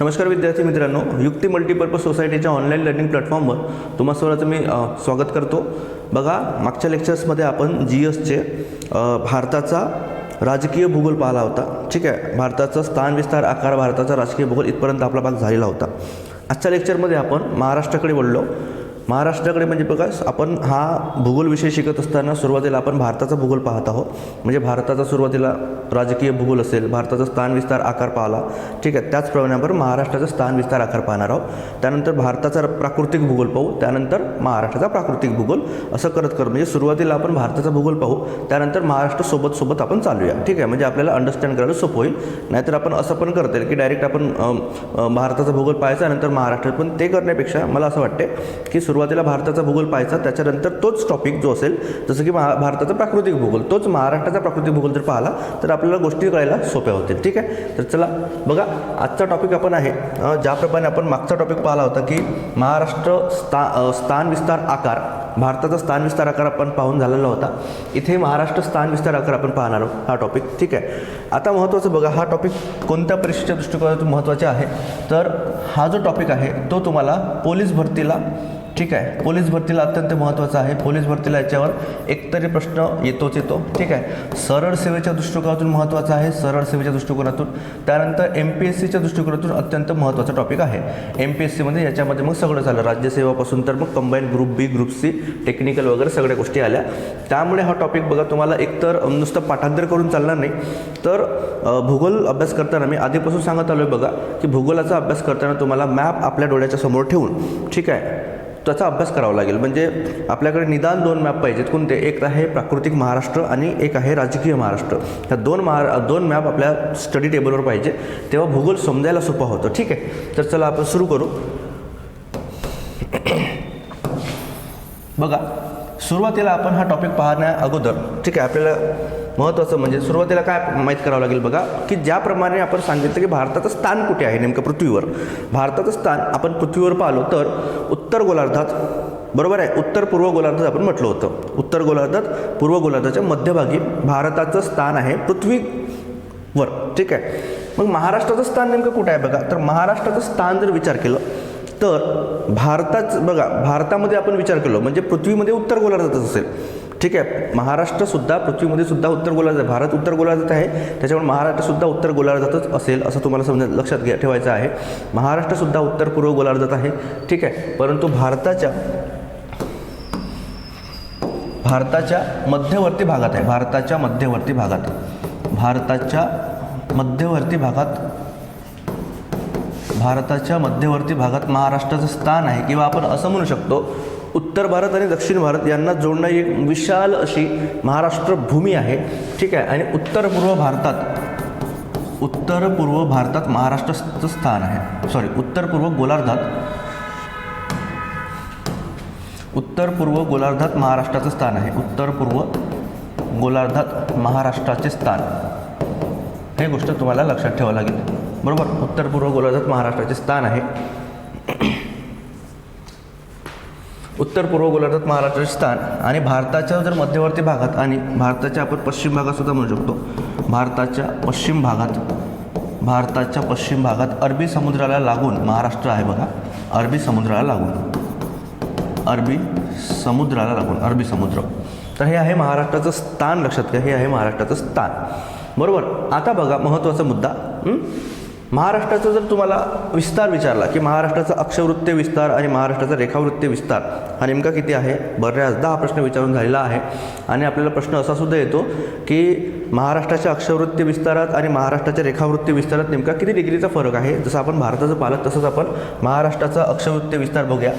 नमस्कार विद्यार्थी मित्रांनो, युक्ती मल्टीपर्पज सोसायटीच्या ऑनलाईन लर्निंग प्लॅटफॉर्मवर तुम्हा सर्वांचं मी स्वागत करतो. बघा, मागच्या लेक्चर्समध्ये आपण GSचे भारताचा राजकीय भूगोल पाहिला होता. ठीक आहे, भारताचा स्थान विस्तार आकार भारताचा राजकीय भूगोल इथपर्यंत आपला भाग झालेला होता. आजच्या लेक्चरमध्ये आपण महाराष्ट्राकडे वळलो. महाराष्ट्राकडे म्हणजे बघा, आपण हा भूगोल विषय शिकत असताना सुरुवातीला आपण भारताचा भूगोल पाहत आहोत. म्हणजे भारताचा सुरुवातीला राजकीय भूगोल असेल, भारताचा स्थान विस्तार आकार पाहिला. ठीक आहे, त्याचप्रमाणे आपण महाराष्ट्राचा स्थान विस्तार आकार पाहणार आहोत. त्यानंतर भारताचा प्राकृतिक भूगोल पाहू, त्यानंतर महाराष्ट्राचा प्राकृतिक भूगोल, असं करत म्हणजे सुरुवातीला आपण भारताचा भूगोल पाहू, त्यानंतर महाराष्ट्र सोबत आपण चालूया. ठीक आहे, म्हणजे आपल्याला अंडरस्टँड करायला सोपं होईल. नाहीतर आपण असं पण करता येईल की डायरेक्ट आपण भारताचा भूगोल पाहायचा नंतर महाराष्ट्र, पण ते करण्यापेक्षा मला असं वाटते की सुरुवातीला भारताचा भूगोल पाहायचा, त्याच्यानंतर तोच टॉपिक जो असेल, जसं की भारताचा प्राकृतिक भूगोल, तोच महाराष्ट्राचा प्राकृतिक भूगोल जर पाहिला तर आपल्याला गोष्टी कळायला सोप्या होतील. ठीक आहे, तर चला बघा, आजचा टॉपिक आपण आहे ज्याप्रमाणे आपण मागचा टॉपिक पाहिला होता की महाराष्ट्र स्थान विस्तार आकार, भारताचा स्थान विस्तार आकार आपण पाहून झालेला होता. इथे महाराष्ट्र स्थान विस्तार आकार आपण पाहणार आहोत हा टॉपिक. ठीक आहे, आता महत्त्वाचं बघा, हा टॉपिक कोणत्या परीक्षेच्या दृष्टिकोनातून महत्त्वाचे आहे, तर हा जो टॉपिक आहे तो तुम्हाला पोलीस भरतीला, ठीक आहे, पोलीस भरतीला अत्यंत महत्त्वाचा आहे. पोलीस भरतीला याच्यावर एकतरी प्रश्न येतोच येतो. ठीक आहे, सरळ सेवेच्या दृष्टिकोनातून महत्त्वाचा आहे, सरळ सेवेच्या दृष्टिकोनातून. त्यानंतर MPSCच्या दृष्टिकोनातून अत्यंत महत्त्वाचा टॉपिक आहे. MPSCमध्ये याच्यामध्ये मग सगळं झालं, राज्यसेवापासून तर मग कंबाईन ग्रुप बी, ग्रुप सी, टेक्निकल वगैरे सगळ्या गोष्टी आल्या. त्यामुळे हा टॉपिक बघा, तुम्हाला एकतर नुसतं पाठांतर करून चालणार नाही, तर भूगोल अभ्यास करताना मी आधीपासून सांगत आलो आहे बघा की भूगोलाचा अभ्यास करताना तुम्हाला मॅप आपल्या डोळ्याच्या समोर ठेवून, ठीक आहे, त्याचा अभ्यास करावा लागेल. म्हणजे आपल्याकडे निदान 2 मॅप पाहिजेत. कोणते? एक आहे प्राकृतिक महाराष्ट्र आणि एक आहे राजकीय महाराष्ट्र. ह्या दोन मॅप आपल्या स्टडी टेबलवर पाहिजे, तेव्हा भूगोल समजायला सोपं होतं. ठीक आहे, तर चला आपण सुरू करू. बघा, सुरुवातीला आपण हा टॉपिक पाहण्या अगोदर, ठीक आहे, आपल्याला महत्त्वाचं म्हणजे सुरुवातीला काय माहीत करावं लागेल बघा, की ज्याप्रमाणे आपण सांगितलं की भारताचं स्थान कुठे आहे नेमकं पृथ्वीवर. भारताचं स्थान आपण पृथ्वीवर पाहिलं तर उत्तर गोलार्धात, बरोबर आहे, उत्तर पूर्व गोलार्धात आपण म्हटलं होतं. उत्तर गोलार्धात, पूर्व गोलार्धाच्या मध्यभागी भारताचं स्थान आहे पृथ्वीवर. ठीक आहे, मग महाराष्ट्राचं स्थान नेमकं कुठे आहे बघा, तर महाराष्ट्राचं स्थान जर विचार केलं तर बघा, भारतामध्ये आपण विचार केलो म्हणजे पृथ्वीमध्ये उत्तर गोलार्धातच असेल. ठीक आहे, महाराष्ट्रसुद्धा पृथ्वीमध्ये सुद्धा उत्तर गोलार्धात, भारत उत्तर गोलार्धात आहे, त्याच्यामुळे महाराष्ट्रसुद्धा उत्तर गोलार्धातच असेल असं तुम्हाला लक्षात ठेवायचं आहे. महाराष्ट्रसुद्धा उत्तर पूर्व गोलार्धात आहे. ठीक आहे, परंतु भारताच्या मध्यवर्ती भागात आहे, भारताच्या मध्यवर्ती भागात महाराष्ट्राचं स्थान आहे. किंवा आपण असं म्हणू शकतो, उत्तर भारत आणि दक्षिण भारत यांना जोडणारी एक विशाल अशी महाराष्ट्र भूमी आहे. ठीक आहे, आणि उत्तर पूर्व भारतात महाराष्ट्राचं स्थान आहे. उत्तर पूर्व गोलार्धात महाराष्ट्राचं स्थान आहे. उत्तर पूर्व गोलार्धात महाराष्ट्राचे स्थान, हे गोष्ट तुम्हाला लक्षात ठेवावं लागेल. बरोबर, उत्तर पूर्व गोलार्धात महाराष्ट्राचे स्थान आहे. उत्तर पूर्व गोलार्धात महाराष्ट्राचे स्थान आणि भारताच्या जर मध्यवर्ती भागात आणि भारताच्या आपण पश्चिम भागात सुद्धा म्हणू शकतो, भारताच्या पश्चिम भागात अरबी समुद्राला लागून महाराष्ट्र आहे बघा. अरबी समुद्र, तर हे आहे महाराष्ट्राचं स्थान. लक्षात घ्या, हे आहे महाराष्ट्राचं स्थान. बरोबर, आता बघा महत्त्वाचा मुद्दा, महाराष्ट्राचा जर तुम्हाला विस्तार विचारला की महाराष्ट्राचा अक्षवृत्तीय विस्तार आणि महाराष्ट्राचा रेखावृत्तीय विस्तार हा नेमका किती आहे, बऱ्याचदा हा प्रश्न विचारून झालेला आहे. आणि आपल्याला प्रश्न असा सुद्धा येतो की महाराष्ट्राच्या अक्षवृत्तीय विस्तारात आणि महाराष्ट्राच्या रेखावृत्तीय विस्तारात नेमका किती डिग्रीचा फरक आहे. जसं आपण भारताचं पाहिलं तसंच आपण महाराष्ट्राचा अक्षवृत्तीय विस्तार बघूया.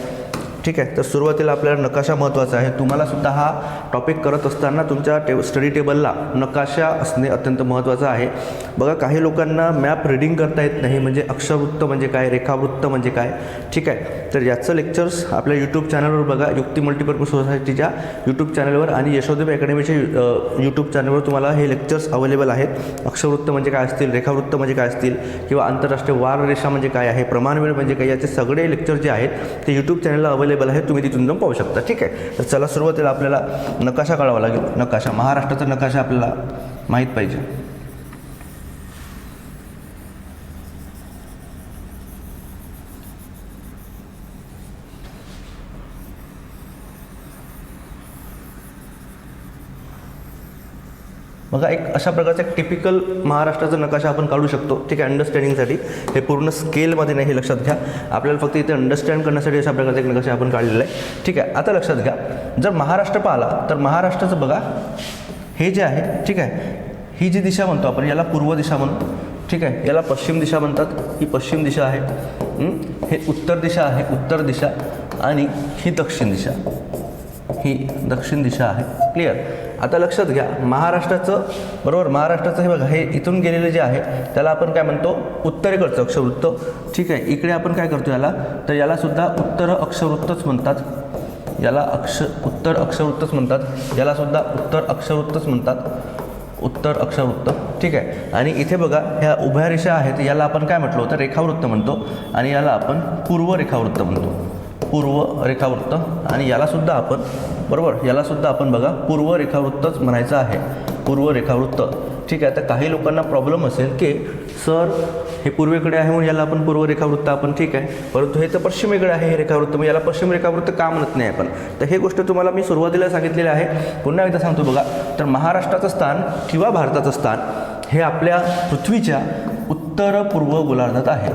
ठीक आहे, तर सुरुवातीला आपल्याला नकाशा महत्त्वाचा आहे. तुम्हाला सुद्धा हा टॉपिक करत असताना तुमच्या स्टडी टेबलला नकाशा असणे अत्यंत महत्त्वाचं आहे. बघा, काही लोकांना मॅप रीडिंग करता येत नाही, म्हणजे अक्षवृत्त म्हणजे काय, रेखावृत्त म्हणजे काय. ठीक आहे, तर याचं लेक्चर्स आपल्या यूट्यूब चॅनलवर बघा, युक्ती मल्टीपर्पज सोसायटीच्या यूट्यूब चॅनलवर आणि यशोदेव अकॅडमीच्या यूट्यूब चॅनलवर तुम्हाला हे लेक्चर्स अवेलेबल आहेत. अक्षवृत्त म्हणजे काय असतील, रेखावृत्त म्हणजे काय असतील, किंवा आंतरराष्ट्रीय वाररेषा म्हणजे काय आहे, प्रमाणवेळ म्हणजे काय, याचे सगळे लेक्चर जे आहेत ते यूट्यूब चॅनलला अवेलेबल आहे, तुम्ही तिथून जाऊन पाहू शकता. ठीक आहे, तर चला सुरुवातीला आपल्याला नकाशा काढावा लागेल. नकाशा, महाराष्ट्राचा नकाशा आपल्याला माहीत पाहिजे. बघा एक अशा प्रकारचा एक टिपिकल महाराष्ट्राचा नकाशा आपण काढू शकतो, ठीक आहे, अंडरस्टँडिंगसाठी. हे पूर्ण स्केलमध्ये नाही, हे लक्षात घ्या. आपल्याला फक्त इथे अंडरस्टँड करण्यासाठी अशा प्रकारचा एक नकाशा आपण काढलेला आहे, ठीक आहे. आता लक्षात घ्या, जर महाराष्ट्र पाहिला तर महाराष्ट्राचं बघा हे जे आहे, ठीक आहे, ही जी दिशा म्हणतो आपण याला पूर्व दिशा म्हणतो, ठीक आहे. याला पश्चिम दिशा म्हणतात, ही पश्चिम दिशा आहे. हे उत्तर दिशा आहे, उत्तर दिशा, आणि ही दक्षिण दिशा, ही दक्षिण दिशा आहे. क्लिअर. आता लक्षात घ्या, महाराष्ट्राचं बरोबर, महाराष्ट्राचं हे बघा, हे इथून गेलेलं जे आहे त्याला आपण काय म्हणतो, उत्तरेकडचं अक्षवृत्त, ठीक आहे. इकडे आपण काय करतो याला, तर याला सुद्धा उत्तर अक्षवृत्तच म्हणतात, याला उत्तर अक्षवृत्तच म्हणतात, याला सुद्धा उत्तर अक्षवृत्तच म्हणतात, उत्तर अक्षवृत्त, ठीक आहे. आणि इथे बघा ह्या उभ्या रेषा आहेत, याला आपण काय म्हटलं होतं, रेखावृत्त म्हणतो, आणि याला आपण पूर्व रेखावृत्त म्हणतो, पूर्व रेखावृत्त. आणि यालासुद्धा आपण बरोबर, यालासुद्धा आपण बघा पूर्व रेखावृत्तच म्हणायचं आहे, पूर्व रेखावृत्त, ठीक आहे. आता काही लोकांना प्रॉब्लेम असेल की सर हे पूर्वेकडे आहे म्हणून याला आपण पूर्व रेखावृत्त आपण, ठीक आहे, परंतु हे तर पश्चिमेकडे आहे हे रेखावृत्त, मग याला पश्चिम रेखावृत्त का म्हणत नाही आपण. तर हे गोष्ट तुम्हाला मी सुरुवातीला सांगितलेली आहे, पुन्हा एकदा सांगतो बघा. तर महाराष्ट्राचं स्थान किंवा भारताचं स्थान हे आपल्या पृथ्वीच्या उत्तर पूर्व गोलार्धात आहे,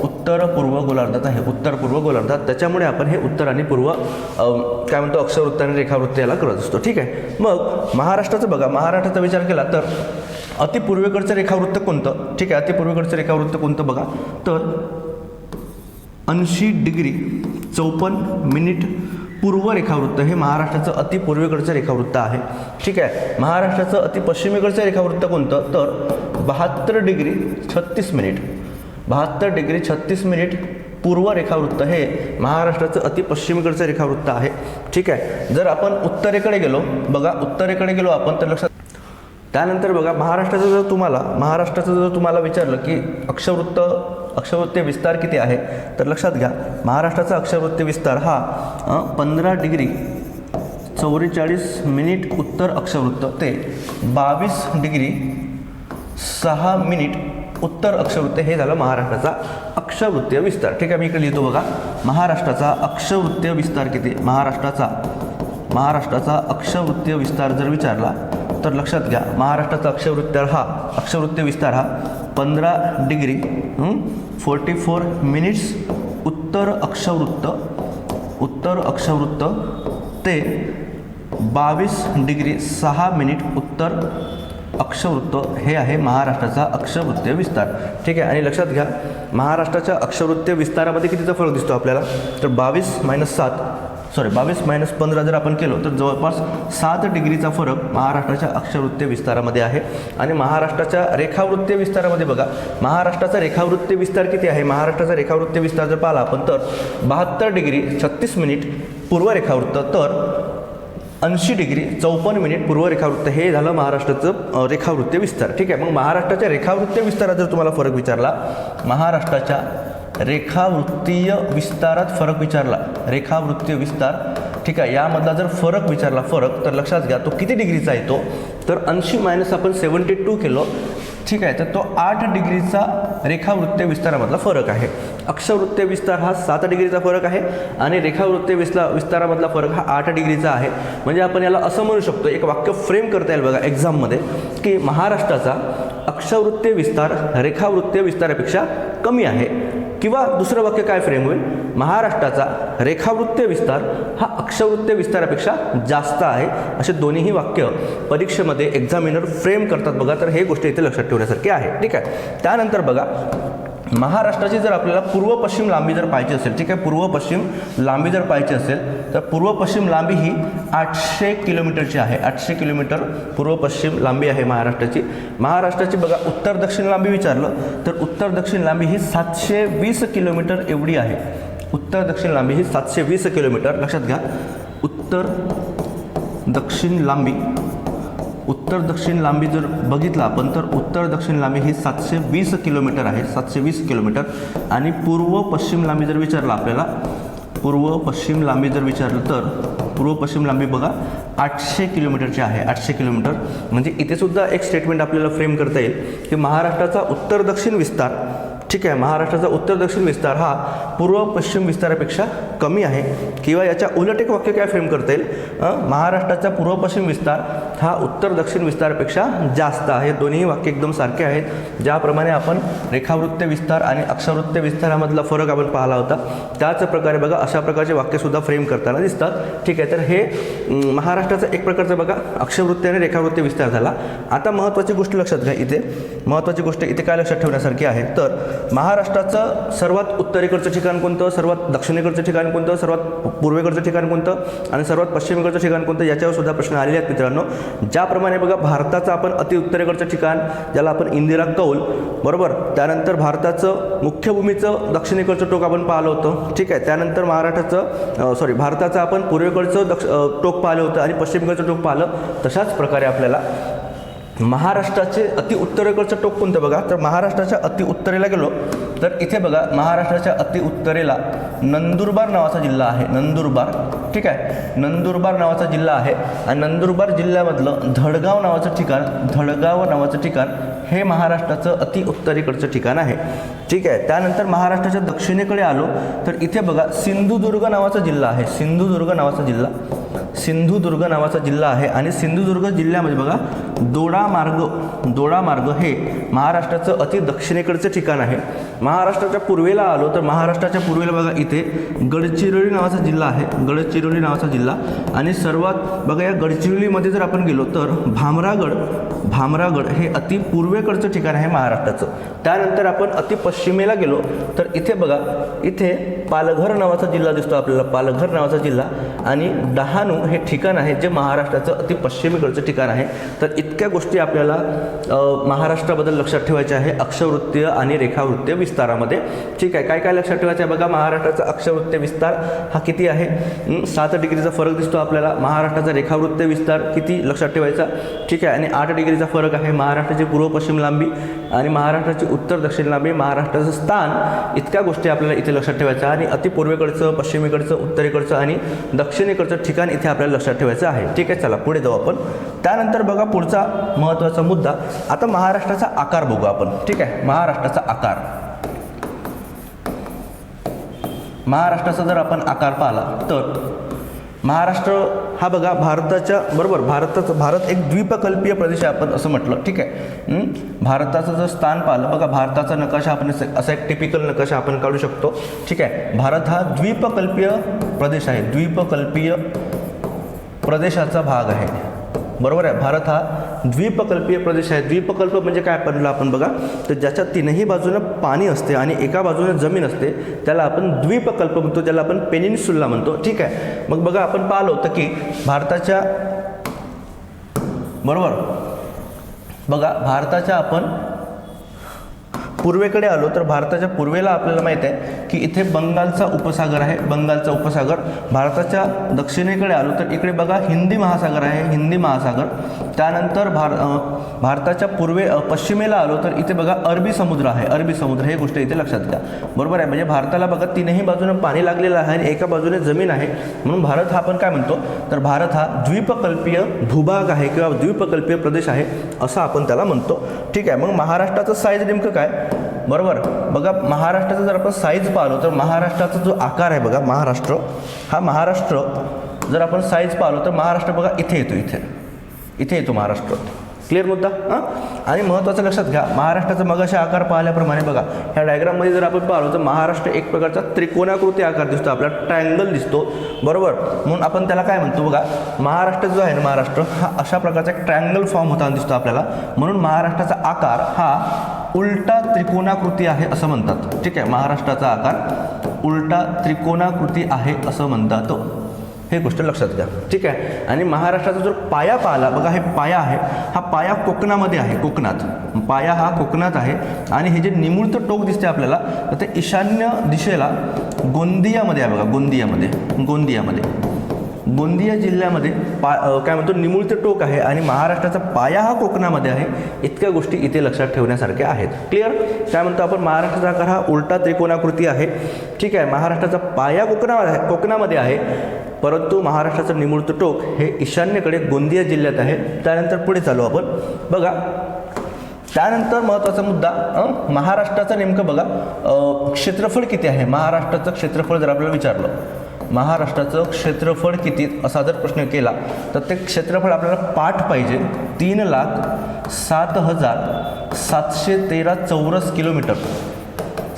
उत्तर पूर्व गोलार्धात आहे, उत्तर पूर्व गोलार्धात. त्याच्यामुळे आपण हे उत्तर आणि पूर्व काय म्हणतो, अक्षवृत्त आणि रेखावृत्त याला करत असतो, ठीक आहे. मग महाराष्ट्राचं बघा, महाराष्ट्राचा विचार केला तर अतिपूर्वेकडचं रेखावृत्त कोणतं, ठीक आहे, अतिपूर्वेकडचं रेखावृत्त कोणतं बघा, तर 80 डिग्री 54 मिनिट पूर्व रेखावृत्त हे महाराष्ट्राचं अतिपूर्वेकडचं रेखावृत्त आहे, ठीक आहे. महाराष्ट्राचं अतिपश्चिमेकडचं रेखावृत्त कोणतं, तर 72 डिग्री 36 मिनिट, 72 डिग्री 36 मिनिट पूर्व रेखावृत्त हे महाराष्ट्राचं अतिपश्चिमेकडचं रेखावृत्त आहे, ठीक आहे. जर आपण उत्तरेकडे गेलो बघा, उत्तरेकडे गेलो आपण तर लक्षात, त्यानंतर बघा महाराष्ट्राचं जर तुम्हाला विचारलं की अक्षवृत्तीय विस्तार किती आहे, तर लक्षात घ्या महाराष्ट्राचा अक्षवृत्तीय विस्तार हा 15 डिग्री 44 मिनिट उत्तर अक्षवृत्त ते 22 डिग्री 6 मिनिट उत्तर अक्षवृत्त हे झालं महाराष्ट्राचा अक्षवृत्तीय विस्तार, ठीक आहे. मी इकडे लिहितो बघा, महाराष्ट्राचा अक्षवृत्तीय विस्तार किती, महाराष्ट्राचा अक्षवृत्तीय विस्तार जर विचारला तर लक्षात घ्या महाराष्ट्राचा अक्षवृत्तीय विस्तार हा 15 डिग्री 44 मिनिट्स उत्तर अक्षवृत्त ते 22 डिग्री 6 मिनिट उत्तर अक्षवृत्त हे आहे महाराष्ट्राचा अक्षवृत्तीय विस्तार, ठीक आहे. आणि लक्षात घ्या महाराष्ट्राच्या अक्षवृत्तीय विस्तारामध्ये कितीचा फरक दिसतो आपल्याला, तर 22 - 15 जर आपण केलं तर जवळपास 7 डिग्रीचा फरक महाराष्ट्राच्या अक्षवृत्तीय विस्तारामध्ये आहे. आणि महाराष्ट्राच्या रेखावृत्तीय विस्तारामध्ये बघा, महाराष्ट्राचा रेखावृत्तीय विस्तार किती आहे, महाराष्ट्राचा रेखावृत्तीय विस्तार जर पाहिला आपण तर 72 डिग्री 36 मिनिट पूर्व रेखावृत्त, तर 80 डिग्री 54 मिनिट पूर्व रेखावृत्त हे झालं महाराष्ट्राचं रेखावृत्तीय विस्तार, ठीक आहे. मग महाराष्ट्राच्या रेखावृत्तीय विस्तारात जर तुम्हाला फरक विचारला, महाराष्ट्राच्या रेखावृत्तीय विस्तारात फरक विचारला, रेखावृत्तीय विस्तार, ठीक आहे, यामधला जर फरक विचारला तर लक्षात घ्या तो किती डिग्रीचा येतो, तर 80 - आपण 72 केलो, ठीक आहे, तर तो 8 डिग्रीचा रेखावृत्तीय विस्तारामधला फरक आहे. अक्षवृत्तीय विस्तार हा 7 डिग्रीचा फरक आहे आणि रेखावृत्तीय विस्तारामधला फरक हा 8 डिग्रीचा आहे. म्हणजे आपण याला असं म्हणू शकतो, एक वाक्य फ्रेम करता येईल बघा एक्झाममध्ये, की महाराष्ट्राचा अक्षवृत्तीय विस्तार रेखावृत्तीय विस्तारापेक्षा कमी आहे, किंवा दुसरं वाक्य काय फ्रेम होईल, महाराष्ट्राचा रेखावृत्तीय विस्तार हा अक्षवृत्तीय विस्तारापेक्षा जास्त आहे. असे दोन्हीही वाक्य परीक्षेमध्ये एक्झामिनर फ्रेम करतात बघा, तर हे गोष्ट इथे लक्षात ठेवण्यासारखी आहे, ठीक आहे. त्यानंतर बघा महाराष्ट्राची जर आपल्याला पूर्व पश्चिम लांबी जर पाहिजे असेल, ठीक आहे, पूर्व पश्चिम लांबी जर पाहिजे असेल तर पूर्व पश्चिम लांबी ही 800 किलोमीटरची आहे, 800 किलोमीटर पूर्व पश्चिम लांबी आहे महाराष्ट्राची बघा. उत्तर दक्षिण लांबी विचारलं तर उत्तर दक्षिण लांबी ही 720 किलोमीटर एवढी आहे, उत्तर दक्षिण लांबी ही 720 किलोमीटर. लक्षात घ्या उत्तर दक्षिण लांबी जर बघितलं आपण तर उत्तर दक्षिण लांबी ही 720 किलोमीटर आहे, 720 किलोमीटर. आणि पूर्व पश्चिम लांबी जर विचारलं आपल्याला, पूर्व पश्चिम लांबी जर विचारलं तर पूर्व पश्चिम लांबी बघा 800 किलोमीटरची आहे, 800 किलोमीटर. म्हणजे इथे सुद्धा एक स्टेटमेंट आपल्याला फ्रेम करता येईल की महाराष्ट्राचा उत्तर दक्षिण विस्तार ठीक आहे, महाराष्ट्राचा उत्तर दक्षिण विस्तार हा पूर्व पश्चिम विस्तारापेक्षा कमी आहे, किंवा याच्या उलट एक वाक्य काय फ्रेम करता येईल, महाराष्ट्राचा पूर्व पश्चिम विस्तार हा उत्तर दक्षिण विस्तारापेक्षा जास्त आहे. दोन्ही वाक्य एकदम सारखे आहेत. ज्याप्रमाणे आपण रेखावृत्त विस्तार आणि अक्षवृत्त विस्तारामधला फरक आपण पाहिला होता, त्याच प्रकारे बघा अशा प्रकारचे वाक्यसुद्धा फ्रेम करताना दिसतात. ठीक आहे, तर हे महाराष्ट्राचा एक प्रकारचा बघा अक्षवृत्त आणि रेखावृत्त विस्तार झाला. आता महत्त्वाची गोष्ट लक्षात घ्या, महत्त्वाची गोष्ट इथे काय लक्षात ठेवण्यासारखी आहे, तर महाराष्ट्राचं सर्वात उत्तरेकडचं ठिकाण कोणतं, सर्वात दक्षिणेकडचं ठिकाण कोणतं, सर्वात पूर्वेकडचं ठिकाण कोणतं आणि सर्वात पश्चिमेकडचं ठिकाण कोणतं, याच्यावर सुद्धा प्रश्न आलेले आहेत मित्रांनो. ज्याप्रमाणे बघा भारताचं आपण अति उत्तरेकडचं ठिकाण ज्याला आपण इंदिरा कौल, बरोबर, त्यानंतर भारताचं मुख्य भूमीचं दक्षिणेकडचं टोक आपण पाहिलं होतं. ठीक आहे, त्यानंतर भारताचं आपण पूर्वेकडचं टोक पाहिलं होतं आणि पश्चिमेकडचं टोक पाहिलं. तशाच प्रकारे आपल्याला महाराष्ट्राचे अति उत्तरेकडचं टोक कोणतं बघा, तर महाराष्ट्राच्या अति उत्तरेला गेलो तर इथे बघा महाराष्ट्राच्या अति उत्तरेला नंदुरबार नावाचा जिल्हा आहे. नंदुरबार, ठीक आहे, नंदुरबार नावाचा जिल्हा आहे आणि नंदुरबार जिल्ह्यामधलं धडगाव नावाचं ठिकाण हे महाराष्ट्राचं अति उत्तरेकडचं ठिकाण आहे. ठीक आहे, त्यानंतर महाराष्ट्राच्या दक्षिणेकडे आलो तर इथे बघा सिंधुदुर्ग नावाचा जिल्हा आहे. सिंधुदुर्ग नावाचा जिल्हा आहे आणि सिंधुदुर्ग जिल्ह्यामध्ये बघा दोडामार्ग हे महाराष्ट्राचं अति दक्षिणेकडचं ठिकाण आहे. महाराष्ट्राच्या पूर्वेला आलो तर महाराष्ट्राच्या पूर्वेला बघा इथे गडचिरोली नावाचा जिल्हा आहे. गडचिरोली नावाचा जिल्हा आणि सर्वात बघा या गडचिरोलीमध्ये जर आपण गेलो तर भामरागड हे अति पूर्वेकडचं ठिकाण आहे महाराष्ट्राचं. त्यानंतर आपण अति पश्चिमेला गेलो तर इथे बघा इथे पालघर नावाचा जिल्हा दिसतो आपल्याला. पालघर नावाचा जिल्हा आणि डहाणू हे ठिकाण आहे जे महाराष्ट्राचं अति पश्चिमेकडचं ठिकाण आहे. तर इतक्या गोष्टी आपल्याला महाराष्ट्राबद्दल लक्षात ठेवायच्या आहे अक्षवृत्तीय आणि रेखावृत्तीय विस्तारामध्ये. ठीक आहे, काय लक्षात ठेवायचं आहे बघा, महाराष्ट्राचा अक्षवृत्तीय विस्तार हा किती आहे, 7 डिग्रीचा फरक दिसतो आपल्याला. महाराष्ट्राचा रेखावृत्तीय विस्तार किती लक्षात ठेवायचा, ठीक आहे, आणि 8 डिग्रीचा फरक आहे. महाराष्ट्राची पूर्व पश्चिम लांबी आणि महाराष्ट्राची उत्तर दक्षिण लांबी, महाराष्ट्राचं स्थान, इतक्या गोष्टी आपल्याला इथे लक्षात ठेवायच्या. आणि अति पूर्वेकडचं, पश्चिमेकडचं, उत्तरेकडचं आणि दक्षिणेकडचं ठिकाण इथे आपल्याला लक्षात ठेवायचं आहे. ठीक आहे, चला पुढे जाऊ आपण. त्यानंतर बघा पुढचा महत्त्वाचा मुद्दा, आता महाराष्ट्राचा आकार बघू आपण. ठीक आहे, महाराष्ट्राचा जर आपण आकार पाहिला तर महाराष्ट्र हा बघा भारत एक द्वीपकल्पीय प्रदेश आहे आपण असं म्हटलं. ठीक आहे, भारताचं जर स्थान पाहिलं बघा, भारताचा नकाशा आपण असा एक टिपिकल नकाशा आपण काढू शकतो. ठीक आहे, भारत हा द्वीपकल्पीय प्रदेश आहे, द्वीपकल्पीय प्रदेशाचा भाग आहे. बरोबर आहे, भारत हा द्वीपकल्पीय प्रदेश आहे. द्वीपकल्प म्हणजे काय म्हणलं आपण बघा, तर ज्याच्या तीनही बाजूनं पाणी असते आणि एका बाजूने जमीन असते त्याला आपण द्वीपकल्प म्हणतो, ज्याला आपण पेनिन्सुला म्हणतो. ठीक आहे, मग बघा आपण पाहिलं होतं की भारताच्या आपण पूर्वेकडे आलो तर भारताच्या पूर्वेला आपल्याला माहीत आहे की इथे बंगालचा उपसागर आहे. भारताच्या दक्षिणेकडे आलो तर इकडे बघा हिंदी महासागर आहे. त्यानंतर भारताच्या पश्चिमेला आलो तर इथे बघा अरबी समुद्र आहे. हे गोष्ट इथे लक्षात घ्या. बरोबर आहे, म्हणजे भारताला बघा तीनही बाजूने पाणी लागलेलं आहे आणि एका बाजूने जमीन आहे. म्हणून भारत हा आपण काय म्हणतो, तर भारत हा द्वीपकल्पीय भूभाग आहे किंवा द्वीपकल्पीय प्रदेश आहे असं आपण त्याला म्हणतो. ठीक आहे, मग महाराष्ट्राचं साईज नेमकं काय, बरोबर बघा, महाराष्ट्राचा जर आपण साईज पाहिलो तर महाराष्ट्राचा जो आकार आहे बघा, महाराष्ट्र जर आपण साईज पाहिलो तर महाराष्ट्र बघा इथे येतो महाराष्ट्र. क्लिअर मुद्दा. आणि महत्त्वाचं लक्षात घ्या, महाराष्ट्राचा मगाशी आकार पाहिल्याप्रमाणे बघा ह्या डायग्राममध्ये जर आपण पाहिलो तर महाराष्ट्र एक प्रकारचा त्रिकोणाकृती आकार दिसतो आपल्याला, ट्रायंगल दिसतो. बरोबर, म्हणून आपण त्याला काय म्हणतो बघा, महाराष्ट्र जो आहे ना, महाराष्ट्र हा अशा प्रकारचा एक ट्रायंगल फॉर्म होताना दिसतो आपल्याला. म्हणून महाराष्ट्राचा आकार हा उलटा त्रिकोणाकृती आहे असं म्हणतात. ठीक आहे, महाराष्ट्राचा आकार उलटा त्रिकोणाकृती आहे असं म्हणतात. हे गोष्ट लक्षात घ्या. ठीक आहे, आणि महाराष्ट्राचा जर पाया पाहिला बघा, हे पाया आहे, हा पाया कोकणामध्ये आहे. पाया हा कोकणात आहे आणि हे जे निमुळतं टोक दिसते आपल्याला तर ते ईशान्य दिशेला गोंदियामध्ये आहे बघा. गोंदिया जिल्ह्यामध्ये काय म्हणतो निमुळते टोक आहे आणि महाराष्ट्राचा पाया हा कोकणामध्ये आहे. इतक्या गोष्टी इथे लक्षात ठेवण्यासारख्या आहेत. क्लिअर. काय म्हणतो आपण, महाराष्ट्राचा आकार हा उलटा त्रिकोणाकृती आहे. ठीक आहे, महाराष्ट्राचा पाया कोकणामध्ये आहे, परंतु महाराष्ट्राचं निमुळतं टोक हे ईशान्येकडे गोंदिया जिल्ह्यात आहे. त्यानंतर पुढे चालू आपण बघा, त्यानंतर महत्त्वाचा मुद्दा महाराष्ट्राचं नेमकं बघा क्षेत्रफळ किती आहे. महाराष्ट्राचं क्षेत्रफळ जर आपल्याला विचारलं, महाराष्ट्राचं क्षेत्रफळ किती असा जर प्रश्न केला तर ते क्षेत्रफळ आपल्याला पाठ पाहिजे 3,07,713 चौरस किलोमीटर.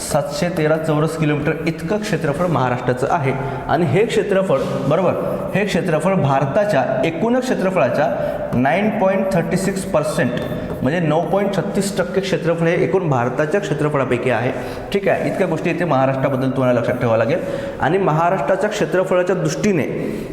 713 चौरस किलोमीटर इतकं क्षेत्रफळ महाराष्ट्राचं आहे. आणि हे क्षेत्रफळ बरोबर, हे क्षेत्रफळ भारताच्या एकूण क्षेत्रफळाच्या 9.36% म्हणजे 9.36% क्षेत्रफळ हे एकूण भारताच्या क्षेत्रफळापैकी आहे. ठीक आहे, इतक्या गोष्टी इथे महाराष्ट्राबद्दल तुम्हाला लक्षात ठेवावं लागेल. आणि महाराष्ट्राच्या क्षेत्रफळाच्या दृष्टीने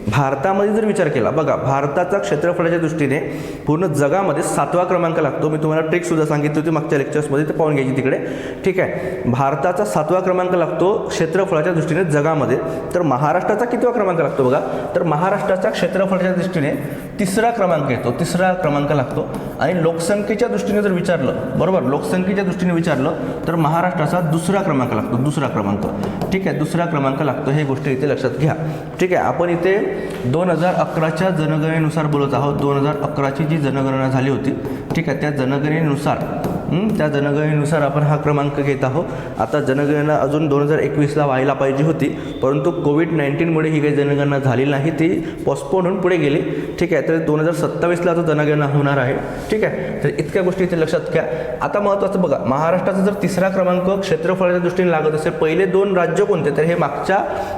भारतामध्ये जर विचार केला, बघा भारताचा क्षेत्रफळाच्या दृष्टीने पूर्ण जगामध्ये 7वा क्रमांक लागतो. मी तुम्हाला ट्रिकसुद्धा सांगितली होती मागच्या लेक्चर्समध्ये, ते पाहून घ्यायची तिकडे. ठीक आहे, भारताचा 7वा क्रमांक लागतो क्षेत्रफळाच्या दृष्टीने जगामध्ये. तर महाराष्ट्राचा कितवा क्रमांक लागतो बघा, तर महाराष्ट्राच्या क्षेत्रफळाच्या दृष्टीने 3रा क्रमांक येतो, 3रा क्रमांक लागतो. आणि लोकसंख्येच्या दृष्टीने जर विचारलं, बरोबर, लोकसंख्येच्या दृष्टीने विचारलं तर महाराष्ट्राचा 2रा क्रमांक लागतो, 2रा क्रमांक. ठीक आहे, 2रा क्रमांक लागतो. हे गोष्टी इथे लक्षात घ्या. ठीक आहे, आपण इथे 2011च्या जनगणनेनुसार बोलत आहोत. 2011ची जी जनगणना झाली होती, ठीक आहे, त्या जनगणनेनुसार आपण हा क्रमांक घेत आहोत. आता जनगणना अजून 2021ला व्हायला पाहिजे होती, परंतु कोविड-19मुळे ही काही जनगणना झाली नाही, ती पोस्टपोन होऊन पुढे गेली. ठीक आहे, तर 2027ला आता जनगणना होणार आहे. ठीक आहे, तर इतक्या गोष्टी इथे लक्षात घ्या. आता महत्त्वाचं बघा, महाराष्ट्राचा जर 3रा क्रमांक क्षेत्रफळाच्या दृष्टीने लागत असेल, पहिले 2 राज्य कोणते, तर हे मागच्या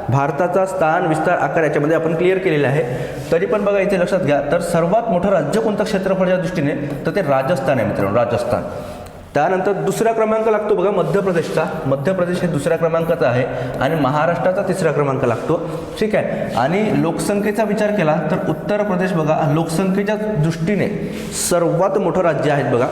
भारताचा स्थान विस्तार आकार याच्यामध्ये आपण क्लिअर केलेले आहे. तरी पण बघा इथे लक्षात घ्या, तर सर्वात मोठं राज्य कोणतं क्षेत्रफळाच्या दृष्टीने, तर ते राजस्थान आहे मित्रांनो, राजस्थान. त्यानंतर 2रा क्रमांक लागतो बघा मध्य प्रदेशचा. मध्य प्रदेश हे 2ऱ्या क्रमांकाचा आहे. आणि महाराष्ट्राचा 3रा क्रमांक लागतो. ठीक आहे, आणि लोकसंख्येचा विचार केला तर उत्तर प्रदेश बघा लोकसंख्येच्या दृष्टीने सर्वात मोठं राज्य आहे बघा.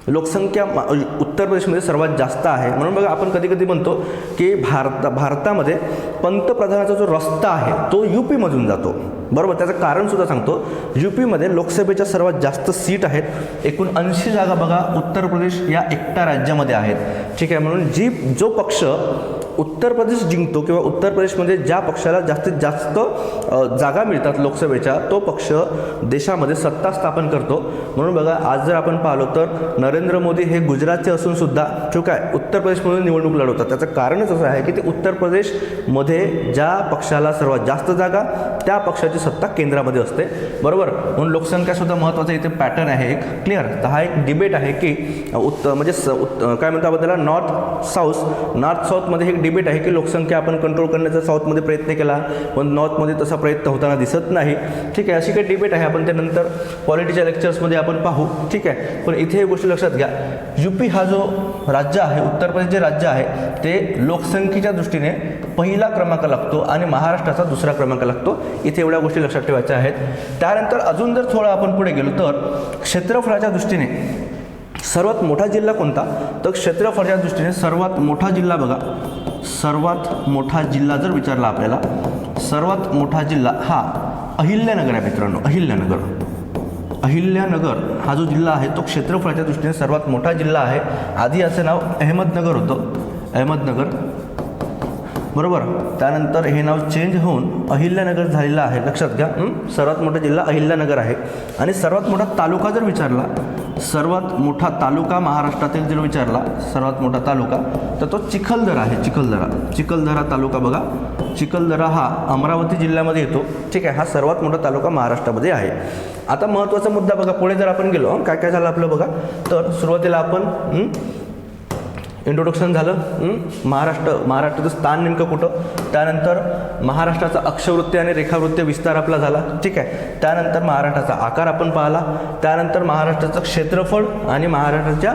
लोकसंख्या उत्तर प्रदेशमध्ये सर्वात जास्त आहे. म्हणून बघा आपण कधी कधी म्हणतो की भारतामध्ये पंतप्रधानाचा जो रस्ता आहे तो UP-मधून जातो, बरोबर. त्याचं कारणसुद्धा सांगतो. UP-मध्ये लोकसभेच्या सर्वात जास्त सीट आहेत. एकूण 80 जागा बघा उत्तर प्रदेश या एकट्या राज्यामध्ये आहेत. ठीक आहे, म्हणून जो पक्ष उत्तर प्रदेश जिंकतो किंवा उत्तर प्रदेशमध्ये ज्या पक्षाला जास्तीत जास्त जागा मिळतात लोकसभेच्या, तो पक्ष देशामध्ये सत्ता स्थापन करतो. म्हणून बघा आज जर आपण पाहिलो तर नरेंद्र मोदी हे गुजरातचे असून सुद्धा ठीक आहे उत्तर प्रदेशमधून निवडणूक लढवतात. त्याचं कारणच असं आहे की ते उत्तर प्रदेशमध्ये ज्या पक्षाला सर्वात जास्त जागा त्या पक्षाची सत्ता केंद्रामध्ये असते, बरोबर. म्हणून लोकसंख्यासुद्धा महत्त्वाचा इथे पॅटर्न आहे एक क्लिअर. तर हा एक डिबेट आहे की काय म्हणतो आपण त्याला नॉर्थ साऊथमध्ये एक डिबेट आहे की लोकसंख्या आपण कंट्रोल करण्याचा साऊथमध्ये प्रयत्न केला, पण नॉर्थमध्ये तसा प्रयत्न होताना दिसत नाही. ठीक आहे, अशी काही डिबेट आहे. आपण त्यानंतर पॉलिटिच्या लेक्चर्समध्ये आपण पाहू. ठीक आहे, पण इथे हे गोष्टी लक्षात घ्या, UP हा जो राज्य आहे, उत्तर प्रदेश जे राज्य आहे ते लोकसंख्येच्या दृष्टीने 1ला क्रमांक लागतो आणि महाराष्ट्राचा 2रा क्रमांक लागतो. इथे एवढ्या गोष्टी लक्षात ठेवायच्या आहेत. त्यानंतर अजून जर थोडं आपण पुढे गेलो तर क्षेत्रफळाच्या दृष्टीने सर्वात मोठा जिल्हा कोणता, तर क्षेत्रफळाच्या दृष्टीने सर्वात मोठा जिल्हा बघा, सर्वात मोठा जिल्हा जर विचारला आपल्याला, सर्वात मोठा जिल्हा हा अहिल्यानगर आहे मित्रांनो. अहिल्यानगर हा जो जिल्हा आहे तो क्षेत्रफळाच्या दृष्टीने सर्वात मोठा जिल्हा आहे. आधी याचं नाव अहमदनगर होतं, अहमदनगर, बरोबर. त्यानंतर हे नाव चेंज होऊन अहिल्यानगर झालेलं आहे, लक्षात घ्या. सर्वात मोठा जिल्हा अहिल्यानगर आहे. आणि सर्वात मोठा तालुका जर विचारला, सर्वात मोठा तालुका महाराष्ट्रातील जर विचारला, सर्वात मोठा तालुका तर तो चिखलदरा आहे. चिखलदरा तालुका बघा, चिखलदरा हा अमरावती जिल्ह्यामध्ये येतो. ठीक आहे, हा सर्वात मोठा तालुका महाराष्ट्रामध्ये आहे. आता महत्त्वाचा मुद्दा बघा, पुढे जर आपण गेलो काय काय झालं आपलं बघा, तर सुरुवातीला आपण इंट्रोडक्शन झालं, महाराष्ट्राचं स्थान नेमकं कुठं, त्यानंतर महाराष्ट्राचा अक्षवृत्ती आणि रेखावृत्ती विस्तार आपला झाला. ठीक आहे, त्यानंतर महाराष्ट्राचा आकार आपण पाहिला, त्यानंतर महाराष्ट्राचं क्षेत्रफळ आणि महाराष्ट्राच्या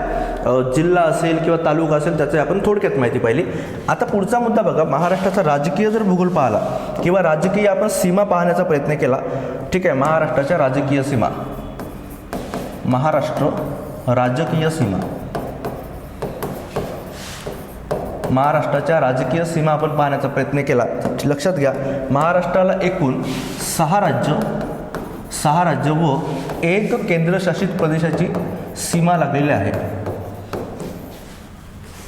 जिल्हा असेल किंवा तालुका असेल त्याची आपण थोडक्यात माहिती पाहिली. आता पुढचा मुद्दा बघा, महाराष्ट्राचा राजकीय जर भूगोल पाहिला किंवा राजकीय आपण सीमा पाहण्याचा प्रयत्न केला. ठीक आहे, महाराष्ट्राच्या राजकीय सीमा, महाराष्ट्र राजकीय सीमा, महाराष्ट्राच्या राजकीय सीमा आपण पाहण्याचा प्रयत्न केला. लक्षात घ्या, महाराष्ट्राला एकूण 6 राज्य व 1 केंद्रशासित प्रदेशाची सीमा लागलेली आहे.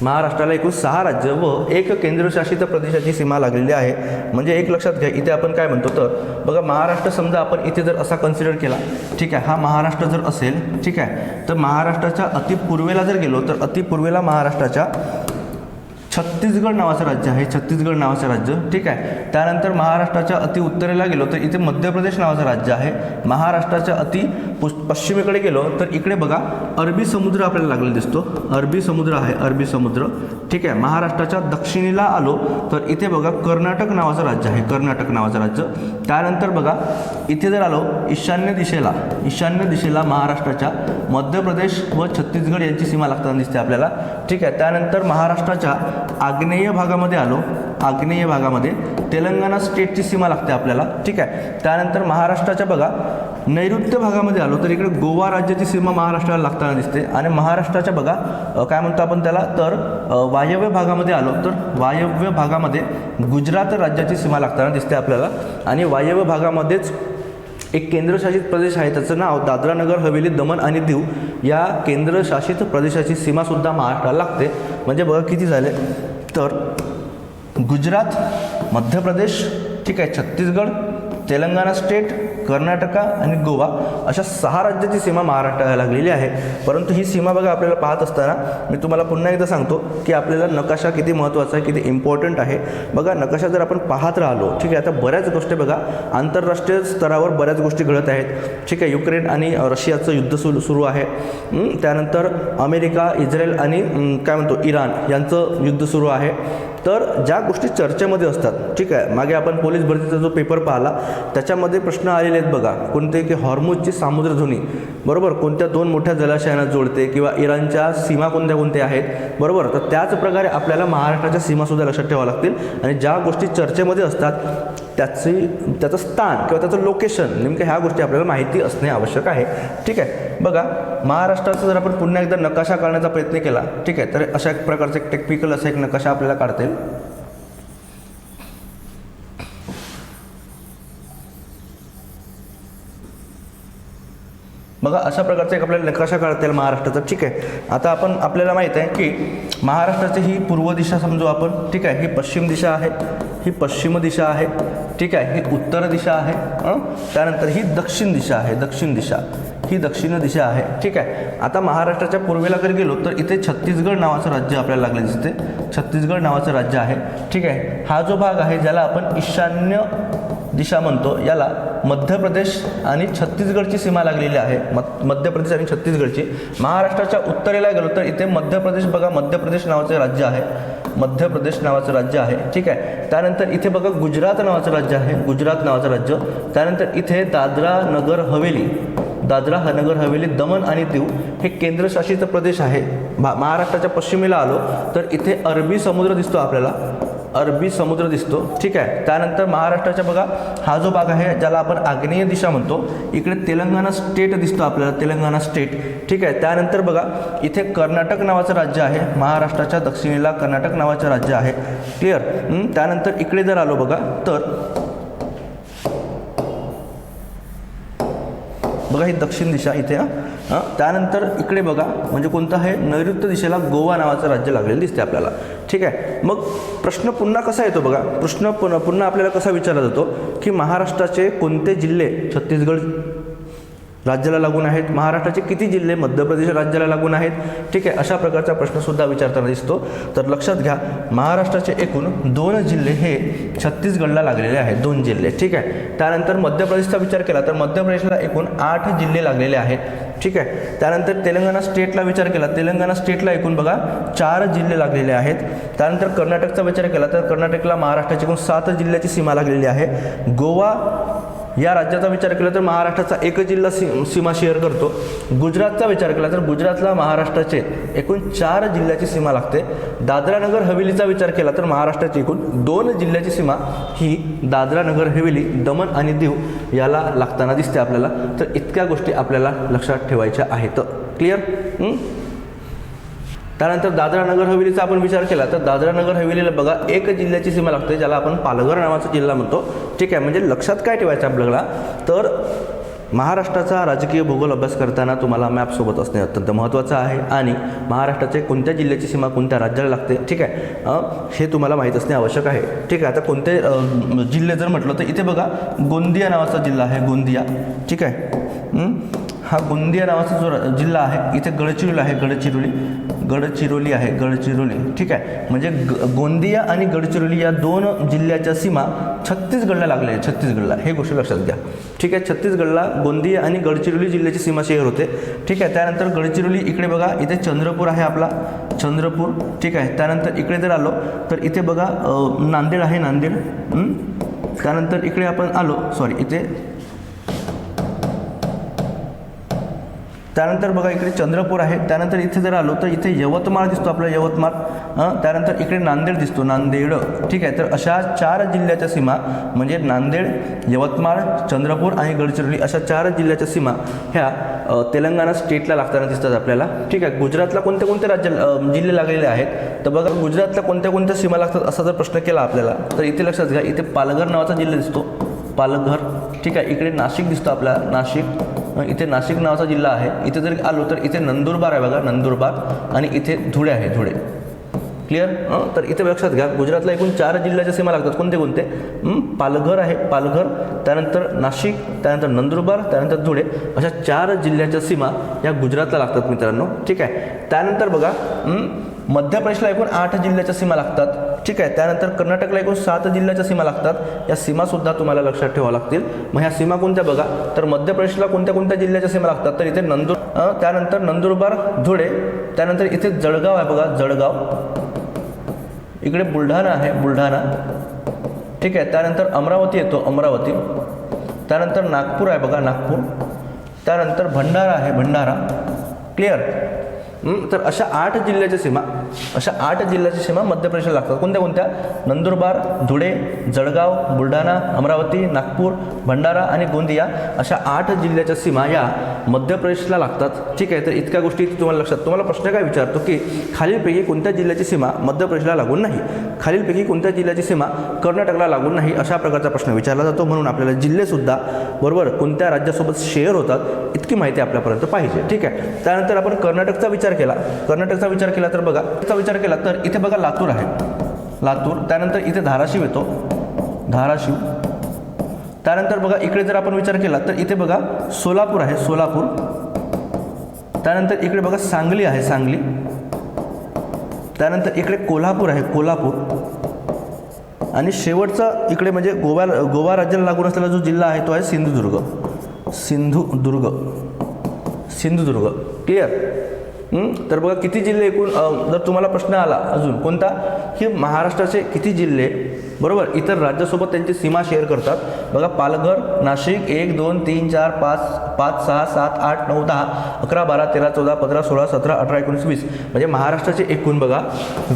महाराष्ट्राला एकूण 6 राज्य व 1 केंद्रशासित प्रदेशाची सीमा लागलेली आहे. म्हणजे एक लक्षात घ्या, इथे आपण काय म्हणतो तर बघा, महाराष्ट्र समजा आपण इथे जर असा कन्सिडर केला, ठीक आहे, हा महाराष्ट्र जर असेल, ठीक आहे, तर महाराष्ट्राच्या अति पूर्वेला जर गेलो तर अति पूर्वेला महाराष्ट्राच्या छत्तीसगड नावाचं राज्य आहे, छत्तीसगड नावाचं राज्य, ठीक आहे. त्यानंतर महाराष्ट्राच्या अति उत्तरेला गेलो तर इथे मध्य प्रदेश नावाचं राज्य आहे. महाराष्ट्राच्या अति पश्चिमेकडे गेलो तर इकडे बघा अरबी समुद्र आपल्याला लागलेला दिसतो, अरबी समुद्र आहे, अरबी समुद्र, ठीक आहे. महाराष्ट्राच्या दक्षिणेला आलो तर इथे बघा कर्नाटक नावाचं राज्य आहे, कर्नाटक नावाचं राज्य. त्यानंतर बघा इथे जर आलो ईशान्य दिशेला महाराष्ट्राच्या मध्य प्रदेश व छत्तीसगड यांची सीमा लागताना दिसते आपल्याला, ठीक आहे. त्यानंतर महाराष्ट्राच्या आग्नेय भागामध्ये आलो, आग्नेय भागामध्ये तेलंगणा स्टेटची सीमा लागते आपल्याला, ठीक आहे. त्यानंतर महाराष्ट्राच्या बघा नैऋत्य भागामध्ये आलो तर इकडे गोवा राज्याची सीमा महाराष्ट्राला लागताना दिसते. आणि महाराष्ट्राच्या बघा काय म्हणतो आपण त्याला तर वायव्य भागामध्ये आलो तर वायव्य भागामध्ये गुजरात राज्याची सीमा लागताना दिसते आपल्याला. आणि वायव्य भागामध्येच एक केंद्रशासित प्रदेश आहे, त्याचं नाव दादरा नगर हवेली दमण आणि दीव या केंद्रशासित प्रदेशाची सीमासुद्धा महाराष्ट्राला लागते. म्हणजे बघा किती झाले तर गुजरात, मध्य प्रदेश, ठीक आहे, छत्तीसगड, तेलंगणा स्टेट, कर्नाटका आणि गोवा अशा 6 राज्याची सीमा महाराष्ट्राला लागलेली आहे. परंतु ही सीमा बघा आपल्याला पाहत असताना मी तुम्हाला पुन्हा एकदा सांगतो की आपल्याला नकाशा किती महत्त्वाचा आहे, किती इम्पॉर्टंट आहे. बघा नकाशा जर आपण पाहत राहिलो, ठीक आहे, आता बऱ्याच गोष्टी बघा आंतरराष्ट्रीय स्तरावर बऱ्याच गोष्टी घडत आहेत, ठीक आहे. युक्रेन आणि रशियाचं युद्ध सुरू आहे. त्यानंतर अमेरिका, इस्रायल आणि काय म्हणतो इराण यांचं युद्ध सुरू आहे. तर ज्या गोष्टी चर्चेमध्ये असतात, ठीक आहे, मागे आपण पोलीस भरतीचा जो पेपर पाहिला त्याच्यामध्ये प्रश्न आलेले आहेत बघा, कोणते की हॉर्मुझची सामुद्रधुनी बरोबर कोणत्या 2 मोठ्या जलाशयांना जोडते किंवा इराणच्या सीमा कोणत्या आहेत बरोबर. तर त्याच प्रकारे आपल्याला महाराष्ट्राच्या सीमासुद्धा लक्षात ठेवावं लागतील. आणि ज्या गोष्टी चर्चेमध्ये असतात त्याचं स्थान किंवा त्याचं लोकेशन नेमकं ह्या गोष्टी आपल्याला माहिती असणे आवश्यक आहे, ठीक आहे. बघा महाराष्ट्राचा जर आपण पुन्हा एकदा नकाशा काढण्याचा प्रयत्न केला, ठीक आहे, तर अशा एक प्रकारचा एक टेक्निकल असा एक नकाशा आपल्याला काढता येईल. बघा अशा प्रकारचा एक आपल्याला नकाशा काढता येईल महाराष्ट्राचा, ठीक आहे. आता आपल्याला माहीत आहे की महाराष्ट्राची ही पूर्व दिशा समजू आपण, ठीक आहे, ही पश्चिम दिशा आहे, ही पश्चिम दिशा आहे, ठीक आहे, ही उत्तर दिशा आहे, त्यानंतर ही दक्षिण दिशा आहे, दक्षिण दिशा, ही दक्षिण दिशा आहे, ठीक आहे. आता महाराष्ट्राच्या पूर्वेला जर गेलो तर इथे छत्तीसगड नावाचं राज्य आपल्याला लागले दिसते, छत्तीसगड नावाचं राज्य आहे, ठीक आहे. हा जो भाग आहे ज्याला आपण ईशान्य दिशा म्हणतो याला मध्य प्रदेश आणि छत्तीसगडची सीमा लागलेली आहे, मध्य प्रदेश आणि छत्तीसगडची. महाराष्ट्राच्या उत्तरेला गेलो तर इथे मध्य प्रदेश बघा, मध्य प्रदेश नावाचे राज्य आहे, मध्य प्रदेश नावाचं राज्य आहे, ठीक आहे. त्यानंतर इथे बघा गुजरात नावाचं राज्य आहे, गुजरात नावाचं राज्य. त्यानंतर इथे दादरा नगर हवेली दमण आणि दीव हे केंद्रशासित प्रदेश आहे. महाराष्ट्राच्या पश्चिमेला आलो तर इथे अरबी समुद्र दिसतो आपल्याला, अरबी समुद्र दिसतो, ठीक आहे. त्यानंतर महाराष्ट्राच्या बघा हा जो भाग आहे ज्याला आपण आग्नेय दिशा म्हणतो, इकडे तेलंगणा स्टेट दिसतो आपल्याला, तेलंगणा स्टेट, ठीक आहे. त्यानंतर बघा इथे कर्नाटक नावाचं राज्य आहे, महाराष्ट्राच्या दक्षिणेला कर्नाटक नावाचं राज्य आहे, क्लिअर. त्यानंतर इकडे जर आलो बघा तर बघा ही दक्षिण दिशा इथे, त्यानंतर इकडे बघा म्हणजे कोणतं आहे नैऋत्य दिशेला गोवा नावाचं राज्य लागलेलं दिसते आपल्याला, ठीक आहे. मग प्रश्न पुन्हा कसा येतो बघा, प्रश्न पुन्हा आपल्याला कसा विचारला जातो की महाराष्ट्राचे कोणते जिल्हे छत्तीसगड राज्याला लागून आहेत, महाराष्ट्राचे किती जिल्हे मध्य प्रदेश राज्याला लागून आहेत, ठीक आहे. अशा प्रकारचा प्रश्नसुद्धा विचारताना दिसतो. तर लक्षात घ्या महाराष्ट्राचे एकूण 2 जिल्हे हे छत्तीसगडला लागलेले आहेत, 2 जिल्हे, ठीक आहे. त्यानंतर मध्य प्रदेशचा विचार केला तर मध्य प्रदेशला एकूण 8 जिल्हे लागलेले आहेत, ठीक आहे. त्यानंतर तेलंगणा स्टेटला विचार केला, तेलंगणा स्टेटला एकूण बघा 4 जिल्हे लागलेले आहेत. त्यानंतर कर्नाटकचा विचार केला तर कर्नाटकला महाराष्ट्राची एकूण 7 जिल्ह्याची सीमा लागलेली आहे. गोवा या राज्याचा विचार केला तर महाराष्ट्राचा 1 जिल्हा सीमा शेअर करतो. गुजरातचा विचार केला तर गुजरातला महाराष्ट्राचे एकूण 4 जिल्ह्याची सीमा लागते. दादरा नगर हवेलीचा विचार केला तर महाराष्ट्राची एकूण 2 जिल्ह्याची सीमा ही दादरा नगर हवेली दमण आणि दीव याला लागताना दिसते आपल्याला. तर इतक्या गोष्टी आपल्याला लक्षात ठेवायच्या आहेत, क्लिअर. त्यानंतर दादरा नगर हवेलीचा आपण विचार केला तर दादरा नगर हवेलीला बघा 1 जिल्ह्याची सीमा लागते ज्याला आपण पालघर नावाचा जिल्हा म्हणतो, ठीक आहे. म्हणजे लक्षात काय ठेवायचं आपल्याला तर महाराष्ट्राचा राजकीय भूगोल अभ्यास करताना तुम्हाला मॅपसोबत असणे अत्यंत महत्त्वाचं आहे आणि महाराष्ट्राचे कोणत्या जिल्ह्याची सीमा कोणत्या राज्याला लागते, ठीक आहे, हे तुम्हाला माहीत असणे आवश्यक आहे. ठीक आहे. आता कोणते जिल्हे जर म्हटलं तर इथे बघा गोंदिया नावाचा जिल्हा आहे, गोंदिया. ठीक आहे. हा गोंदिया नावाचा जो जिल्हा आहे, इथे गडचिरोली आहे, गडचिरोली आहे, गडचिरोली. ठीक आहे. म्हणजे गोंदिया आणि गडचिरोली या दोन जिल्ह्याच्या सीमा छत्तीसगडला लागल्या आहे, छत्तीसगडला. हे गोष्ट लक्षात घ्या. ठीक आहे. छत्तीसगडला गोंदिया आणि गडचिरोली जिल्ह्याची सीमा शेअर होते. ठीक आहे. त्यानंतर गडचिरोली इकडे बघा, इथे चंद्रपूर आहे आपला, चंद्रपूर. ठीक आहे. त्यानंतर इकडे जर आलो तर इथे बघा नांदेड आहे, नांदेड. त्यानंतर इकडे आपण आलो, इथे त्यानंतर बघा इकडे चंद्रपूर आहे. त्यानंतर इथे जर आलो तर इथे यवतमाळ दिसतो आपला, यवतमाळ. त्यानंतर इकडे नांदेड दिसतो, नांदेड. ठीक आहे. तर अशा 4 जिल्ह्याच्या सीमा म्हणजे नांदेड, यवतमाळ, चंद्रपूर आणि गडचिरोली अशा 4 जिल्ह्याच्या सीमा ह्या तेलंगणा स्टेटला लागताना दिसतात आपल्याला. ठीक आहे. गुजरातला कोणत्या कोणत्या जिल्हे लागलेले आहेत तर बघा गुजरातला कोणत्या कोणत्या सीमा लागतात असा जर प्रश्न केला आपल्याला तर इथे लक्षात घ्या, इथे पालघर नावाचा जिल्हा दिसतो, पालघर. ठीक आहे. इकडे नाशिक दिसतो आपल्याला, नाशिक. इथे नाशिक नावाचा जिल्हा आहे. इथे जर आलो तर इथे नंदुरबार आहे बघा, नंदुरबार. आणि इथे धुळे आहे, धुळे. क्लिअर. तर इथे लक्षात घ्या, गुजरातला एकूण 4 जिल्ह्याच्या सीमा लागतात. कोणते कोणते? पालघर आहे, पालघर. त्यानंतर नाशिक, त्यानंतर नंदुरबार, त्यानंतर धुळे अशा 4 जिल्ह्याच्या सीमा या गुजरातला लागतात मित्रांनो. ठीक आहे. त्यानंतर बघा मध्य प्रदेशला एकूण 8 जिल्ह्याच्या सीमा लागतात. ठीक आहे. त्यानंतर कर्नाटकला एकूण 7 जिल्ह्याच्या सीमा लागतात. या सीमासुद्धा तुम्हाला लक्षात ठेवाव्या लागतील. मग ह्या सीमा कोणत्या बघा तर मध्य प्रदेशला कोणत्या कोणत्या जिल्ह्याच्या सीमा लागतात तर इथे त्यानंतर नंदुरबार, धुळे. त्यानंतर इथे जळगाव आहे बघा, जळगाव. इकडे बुलढाणा आहे, बुलढाणा. ठीक आहे. त्यानंतर अमरावती येतो, अमरावती. त्यानंतर नागपूर आहे बघा, नागपूर. त्यानंतर भंडारा आहे, भंडारा. क्लिअर. तर अशा 8 जिल्ह्याच्या सीमा मध्य प्रदेशला लागतात. कोणत्या कोणत्या? नंदुरबार, धुळे, जळगाव, बुलढाणा, अमरावती, नागपूर, भंडारा आणि गोंदिया अशा 8 जिल्ह्याच्या सीमा या मध्य प्रदेशला लागतात. ठीक आहे. तर इतक्या गोष्टी तुम्हाला लक्षात. तुम्हाला प्रश्न काय विचारतो की खालीलपैकी कोणत्या जिल्ह्याची सीमा मध्य प्रदेशला लागून नाही, खालीलपैकी कोणत्या जिल्ह्याची सीमा कर्नाटकला लागून नाही, अशा प्रकारचा प्रश्न विचारला जातो. म्हणून आपल्याला जिल्हेसुद्धा बरोबर कोणत्या राज्यासोबत शेअर होतात इतकी माहिती आपल्यापर्यंत पाहिजे. ठीक आहे. त्यानंतर आपण कर्नाटकचा विचार केला तर बघा विचार केला तर इथे बघा लातूर आहे, लातूर. त्यानंतर इथे धाराशिव येतो, धाराशिव. त्यानंतर बघा इकडे जर आपण विचार केला तर इथे बघा सोलापूर आहे, सोलापूर. त्यानंतर इकडे बघा सांगली आहे, सांगली. त्यानंतर इकडे कोल्हापूर आहे, कोल्हापूर. आणि शेवटचा इकडे म्हणजे गोवा राज्याला लागून असलेला जो जिल्हा आहे तो आहे सिंधुदुर्ग, सिंधुदुर्ग. क्लिअर. तर बघा किती जिल्हे एकूण जर तुम्हाला प्रश्न आला अजून कोणता की महाराष्ट्राचे किती जिल्हे बरोबर इतर राज्यासोबत त्यांची सीमा शेअर करतात. बघा पालघर, नाशिक 1 2 3 4 5 6 7 8 9 10 11 12 13 14 15 16 17 18 19 20 म्हणजे महाराष्ट्राचे एकूण बघा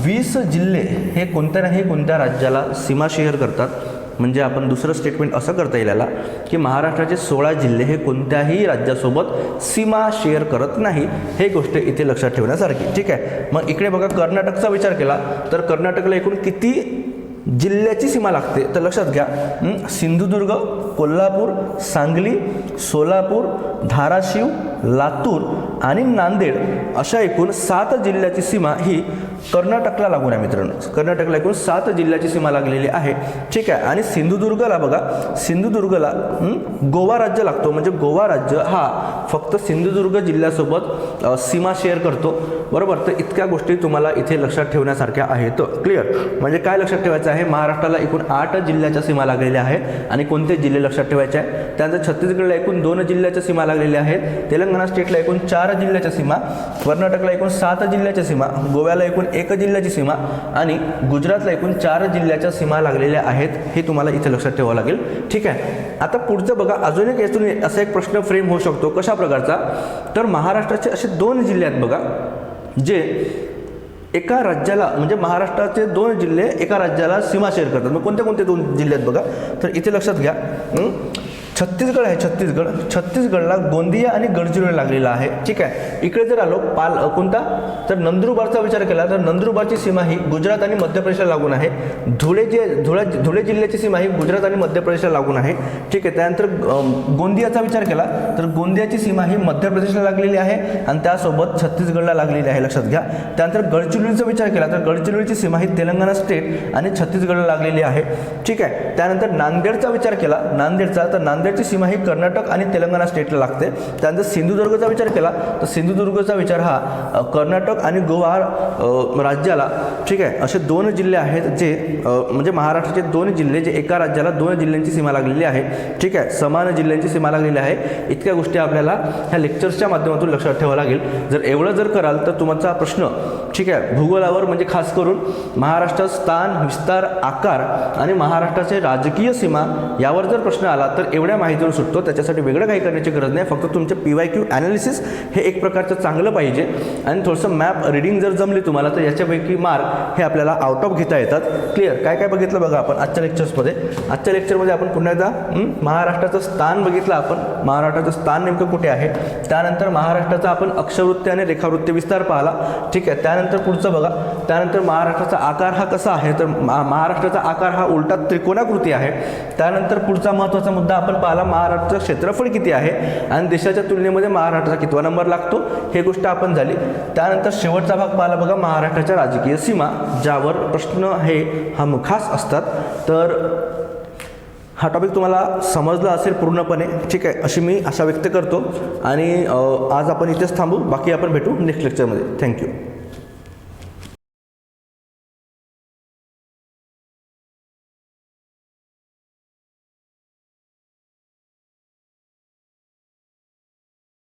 20 जिल्हे हे कोणत्या राज्याला सीमा शेअर करतात. म्हणजे आपण दुसरं स्टेटमेंट असं करता येईल याला की महाराष्ट्राचे 16 जिल्हे हे कोणत्याही राज्यासोबत सीमा शेअर करत नाही. हे गोष्ट इथे लक्षात ठेवण्यासारखी. ठीक आहे. मग इकडे बघा कर्नाटकचा विचार केला तर कर्नाटकला एकूण किती जिल्ह्याची सीमा लागते तर लक्षात घ्या सिंधुदुर्ग, कोल्हापूर, सांगली, सोलापूर, धाराशिव, लातूर आणि नांदेड अशा एकूण 7 जिल्ह्याची सीमा ही कर्नाटकला लागून आहे मित्रांनो. कर्नाटकला एकूण 7 जिल्ह्याची सीमा लागलेली आहे. ठीक आहे. आणि सिंधुदुर्गला बघा सिंधुदुर्गला गोवा राज्य लागतो. म्हणजे गोवा राज्य हा फक्त सिंधुदुर्ग जिल्ह्यासोबत सीमा शेअर करतो बरोबर. तर इतक्या गोष्टी तुम्हाला इथे लक्षात ठेवण्यासारख्या आहेत. क्लिअर. म्हणजे काय लक्षात ठेवायचं आहे महाराष्ट्राला एकूण 8 जिल्ह्याच्या सीमा लागलेल्या आहेत आणि कोणते जिल्हे लक्षात ठेवायचे आहे. त्यानंतर छत्तीसगडला एकूण 2 जिल्ह्याच्या सीमा लागलेल्या आहेत. तेलंगणा स्टेटला एकूण 4 जिल्ह्याच्या सीमा, कर्नाटकला एकूण 7 जिल्ह्याच्या सीमा, गोव्याला एकूण 1 जिल्ह्याची सीमा आणि गुजरातला एकूण 4 जिल्ह्याच्या सीमा लागलेल्या आहेत. हे तुम्हाला इथे लक्षात ठेवावं लागेल. ठीक आहे. आता पुढचं बघा अजून एक यातून असा एक प्रश्न फ्रेम होऊ शकतो. कशा प्रकारचा तर महाराष्ट्राचे असे 2 जिल्हे आहेत बघा जे एका राज्याला म्हणजे महाराष्ट्राचे 2 जिल्हे एका राज्याला सीमा शेअर करतात. मग कोणते 2 जिल्हे आहेत बघा तर इथे लक्षात घ्या छत्तीसगड आहे, छत्तीसगडला गोंदिया आणि गडचिरोली लागलेला आहे. ठीक आहे. इकडे जर आलो कोणता तर नंदुरबारचा विचार केला तर नंदुरबारची सीमा ही गुजरात आणि मध्य प्रदेशला लागून आहे. धुळे जिल्ह्याची सीमा ही गुजरात आणि मध्य प्रदेशला लागून आहे. ठीक आहे. त्यानंतर गोंदियाचा विचार केला तर गोंदियाची सीमा ही मध्य प्रदेशला लागलेली आहे आणि त्यासोबत छत्तीसगडला लागलेली आहे, लक्षात घ्या. त्यानंतर गडचिरोलीचा विचार केला तर गडचिरोलीची सीमा ही तेलंगणा स्टेट आणि छत्तीसगडला लागलेली आहे. ठीक आहे. त्यानंतर नांदेडचा विचार केला, नांदेडची सीमा ही कर्नाटक आणि तेलंगणा स्टेटला लागते. त्यानंतर सिंधुदुर्गचा विचार केला तर सिंधुदुर्गचा विचार हा कर्नाटक आणि गोवा राज्याला, ठीक आहे, असे 2 जिल्हे आहेत जे म्हणजे महाराष्ट्राचे 2 जिल्हे जे एका राज्याला 2 जिल्ह्यांची सीमा लागलेली आहे. ठीक आहे. समान जिल्ह्यांची सीमा लागलेली आहे. इतक्या गोष्टी आपल्याला ह्या लेक्चर्सच्या माध्यमातून लक्षात ठेवावं लागेल. जर एवढं जर कराल तर तुमचा प्रश्न, ठीक आहे, भूगोलावर म्हणजे खास करून महाराष्ट्रात स्थान, विस्तार, आकार आणि महाराष्ट्राचे राजकीय सीमा यावर जर प्रश्न आला तर एवढ्या माहितीवर सुटतो. त्याच्यासाठी वेगळं काही करण्याची गरज नाही. फक्त तुमचे PYQ ॲनालिसिस हे एक प्रकारचं चांगलं पाहिजे आणि थोडंसं मॅप रीडिंग जर जमली तुम्हाला तर याच्यापैकी मार्क हे आपल्याला आउट ऑफ घेता येतात. क्लिअर. काय काय बघितलं बघा आपण आजच्या लेक्चर्समध्ये. आजच्या लेक्चरमध्ये आपण पुन्हा एकदा महाराष्ट्राचं स्थान बघितलं आपण. महाराष्ट्राचं स्थान नेमकं कुठे आहे. त्यानंतर महाराष्ट्राचा आपण अक्षवृत्ती आणि रेखावृत्ती विस्तार पाहिला. ठीक आहे. त्यानंतर पुढचं बघा. त्यानंतर महाराष्ट्राचा आकार हा कसा आहे तर महाराष्ट्राचा आकार हा उलटा त्रिकोणाकृती आहे. त्यानंतर पुढचा महत्त्वाचा मुद्दा आपण पाहिला, महाराष्ट्राचं क्षेत्रफळ किती आहे आणि देशाच्या तुलनेमध्ये महाराष्ट्राचा कितवा नंबर लागतो, हे गोष्ट आपण झाली. त्यानंतर शेवटचा भाग पाहिला बघा, महाराष्ट्राच्या राजकीय सीमा, ज्यावर प्रश्न हे हमखास असतात. तर हा टॉपिक तुम्हाला समजला असेल पूर्णपणे. ठीक आहे, अशी मी आशा व्यक्त करतो आणि आज आपण इथेच थांबू. बाकी आपण भेटू नेक्स्ट लेक्चरमध्ये. थँक्यू.